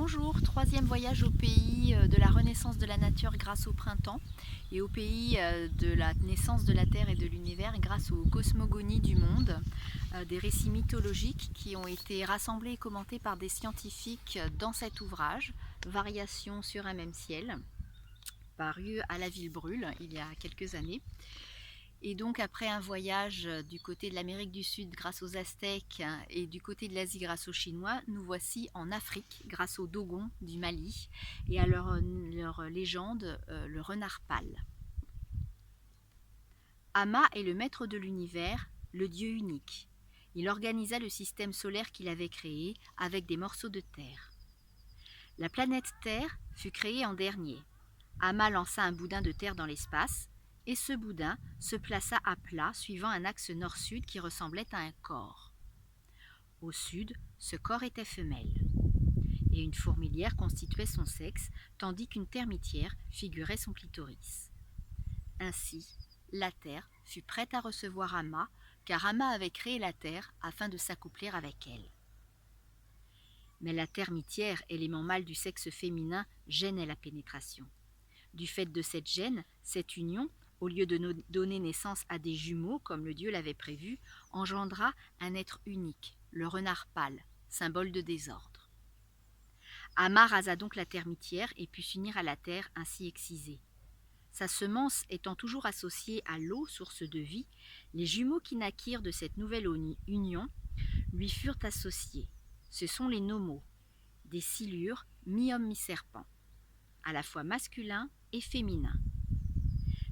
Bonjour, troisième voyage au pays de la renaissance de la nature grâce au printemps et au pays de la naissance de la Terre et de l'univers grâce aux cosmogonies du monde, des récits mythologiques qui ont été rassemblés et commentés par des scientifiques dans cet ouvrage, Variations sur un même ciel, paru à la Ville Brûle il y a quelques années. Et donc après un voyage du côté de l'Amérique du Sud grâce aux Aztèques et du côté de l'Asie grâce aux Chinois, nous voici en Afrique grâce aux Dogons du Mali et à leur légende, le renard pâle. Amma est le maître de l'univers, le Dieu unique. Il organisa le système solaire qu'il avait créé avec des morceaux de terre. La planète Terre fut créée en dernier. Amma lança un boudin de terre dans l'espace, et ce boudin se plaça à plat suivant un axe nord-sud qui ressemblait à un corps. Au sud, ce corps était femelle, et une fourmilière constituait son sexe, tandis qu'une termitière figurait son clitoris. Ainsi, la Terre fut prête à recevoir Amma, car Amma avait créé la Terre afin de s'accoupler avec elle. Mais la termitière, élément mâle du sexe féminin, gênait la pénétration. Du fait de cette gêne, cette union, au lieu de donner naissance à des jumeaux comme le Dieu l'avait prévu, engendra un être unique, le renard pâle, symbole de désordre. Amma rasa donc la termitière et put s'unir à la terre ainsi excisée. Sa semence étant toujours associée à l'eau, source de vie, les jumeaux qui naquirent de cette nouvelle union lui furent associés. Ce sont les nomos, des silures mi-homme mi-serpent, à la fois masculins et féminins.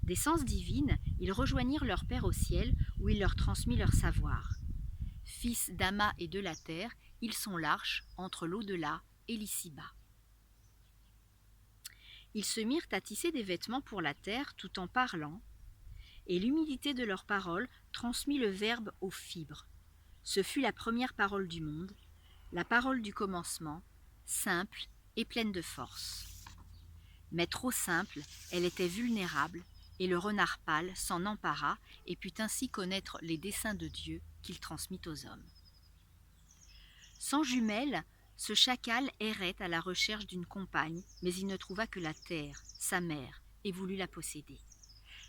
D'essence divine, ils rejoignirent leur père au ciel, où il leur transmit leur savoir. Fils d'Amma et de la terre, ils sont l'arche entre l'au-delà et l'ici-bas. Ils se mirent à tisser des vêtements pour la terre tout en parlant, et l'humilité de leurs paroles transmit le verbe aux fibres. Ce fut la première parole du monde, la parole du commencement, simple et pleine de force. Mais trop simple, elle était vulnérable, et le renard pâle s'en empara et put ainsi connaître les desseins de Dieu qu'il transmit aux hommes. Sans jumelles, ce chacal errait à la recherche d'une compagne, mais il ne trouva que la terre, sa mère, et voulut la posséder.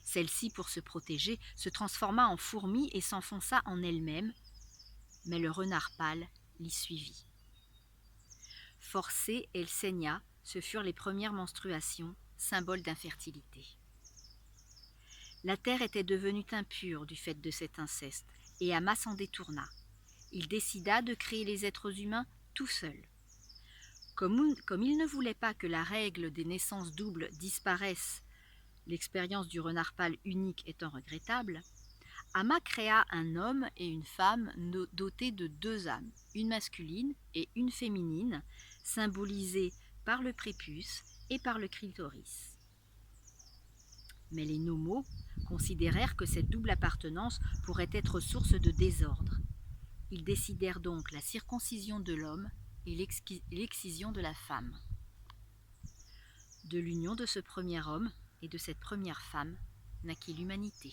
Celle-ci, pour se protéger, se transforma en fourmi et s'enfonça en elle-même, mais le renard pâle l'y suivit. Forcée, elle saigna, ce furent les premières menstruations, symbole d'infertilité. La terre était devenue impure du fait de cet inceste, et Amma s'en détourna. Il décida de créer les êtres humains tout seul. Comme il ne voulait pas que la règle des naissances doubles disparaisse, l'expérience du renard pâle unique étant regrettable, Amma créa un homme et une femme dotés de deux âmes, une masculine et une féminine, symbolisées par le prépuce et par le clitoris. Mais les nomos considérèrent que cette double appartenance pourrait être source de désordre. Ils décidèrent donc la circoncision de l'homme et l'excision de la femme. De l'union de ce premier homme et de cette première femme naquit l'humanité.